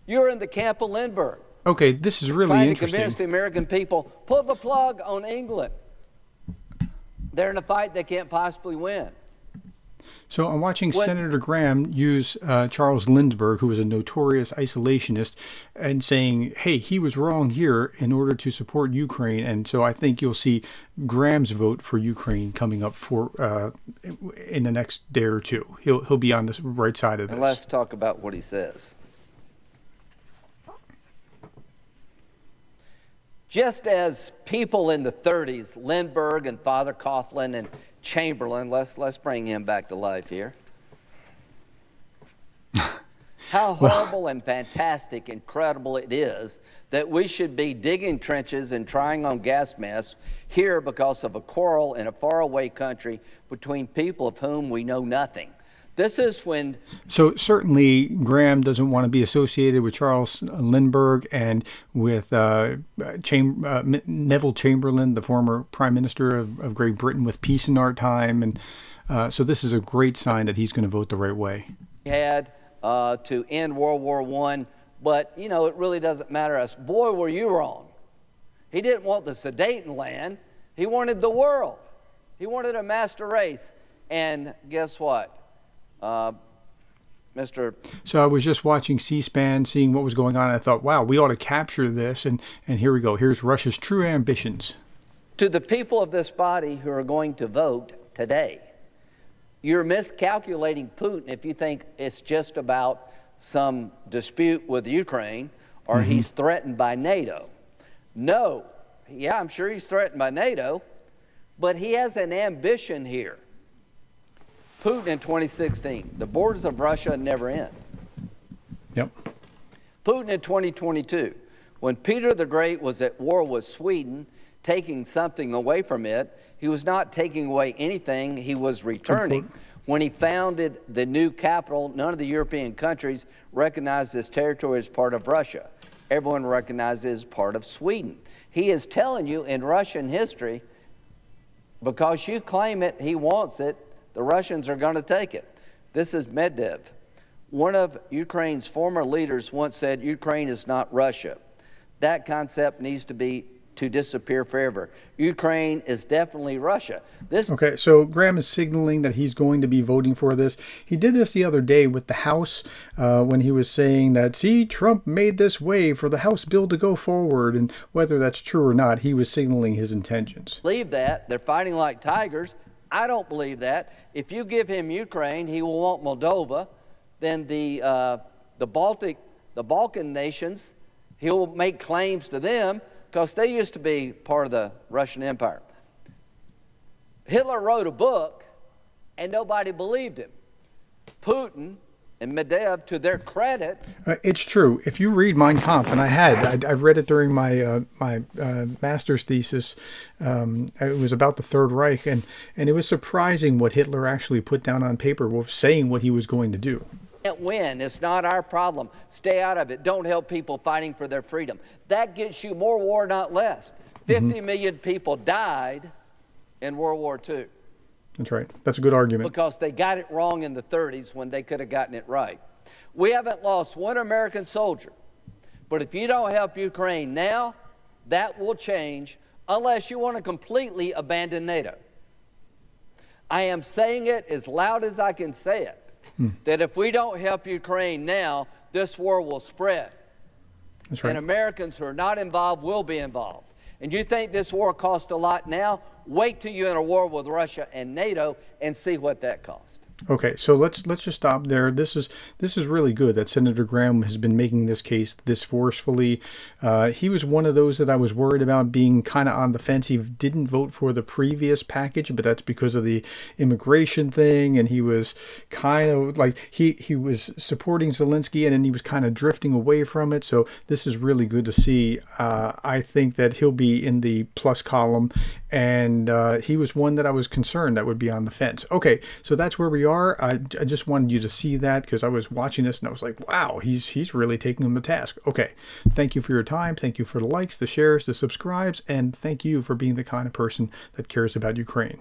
You're in the camp of Lindbergh, Okay, this is really trying to interesting. convince the American people, pull the plug on England. They're in a fight they can't possibly win. So I'm watching Senator Graham use Charles Lindbergh, who was a notorious isolationist, and saying, hey, he was wrong here in order to support Ukraine. And so I think you'll see Graham's vote for Ukraine coming up for in the next day or two. He'll be on the right side of this. And let's talk about what he says. Just as people in the 30s, Lindbergh and Father Coughlin and Chamberlain, let's bring him back to life here. How horrible and fantastic, incredible it is that we should be digging trenches and trying on gas masks here because of a quarrel in a faraway country between people of whom we know nothing. This is when... So certainly Graham doesn't want to be associated with Charles Lindbergh and with Neville Chamberlain, the former Prime Minister of Great Britain, with peace in our time. And so this is a great sign that he's going to vote the right way. He had to end World War I, but, you know, it really doesn't matter to us. Boy, were you wrong. He didn't want the Sudetenland. He wanted the world. He wanted a master race. And guess what? So I was just watching C-SPAN, seeing what was going on, and I thought, wow, we ought to capture this, and here we go. Here's Russia's true ambitions. To the people of this body who are going to vote today, you're miscalculating Putin if you think it's just about some dispute with Ukraine or he's threatened by NATO. No. Yeah, I'm sure he's threatened by NATO, but he has an ambition here. Putin in 2016, the borders of Russia never end. Yep. Putin in 2022, when Peter the Great was at war with Sweden, taking something away from it, he was not taking away anything, he was returning. When he founded the new capital, none of the European countries recognized this territory as part of Russia. Everyone recognized it as part of Sweden. He is telling you in Russian history, because you claim it, he wants it, the Russians are going to take it. This is Medvedev. One of Ukraine's former leaders once said, Ukraine is not Russia. That concept needs to disappear forever. Ukraine is definitely Russia. Okay, so Graham is signaling that he's going to be voting for this. He did this the other day with the House when he was saying that, see, Trump made this way for the House bill to go forward, and whether that's true or not, he was signaling his intentions. Believe that. They're fighting like tigers. I don't believe that. If you give him Ukraine, he will want Moldova. Then the Balkan nations, he'll make claims to them because they used to be part of the Russian Empire. Hitler wrote a book, and nobody believed him. Putin and Medvedev, to their credit... it's true. If you read Mein Kampf, and I've read it during my master's thesis. It was about the Third Reich, and it was surprising what Hitler actually put down on paper with saying what he was going to do. Can't win. It's not our problem. Stay out of it. Don't help people fighting for their freedom. That gets you more war, not less. 50 million people died in World War II. That's right. That's a good argument. Because they got it wrong in the 30s when they could have gotten it right. We haven't lost one American soldier. But if you don't help Ukraine now, that will change unless you want to completely abandon NATO. I am saying it as loud as I can say it, that if we don't help Ukraine now, this war will spread. That's right. And Americans who are not involved will be involved. And you think this war costs a lot now? Wait till you're in a war with Russia and NATO and see what that costs. Okay, so let's just stop there. This is really good that Senator Graham has been making this case this forcefully. He was one of those that I was worried about being kind of on the fence. He didn't vote for the previous package, but that's because of the immigration thing, and he was kind of like he was supporting Zelensky, and then he was kind of drifting away from it. So this is really good to see. I think that he'll be in the plus column, and he was one that I was concerned that would be on the fence. Okay, so that's where we are. I just wanted you to see that because I was watching this and I was like, wow, he's really taking him to task. Okay, thank you for your time. Thank you for the likes, the shares, the subscribes, and thank you for being the kind of person that cares about Ukraine.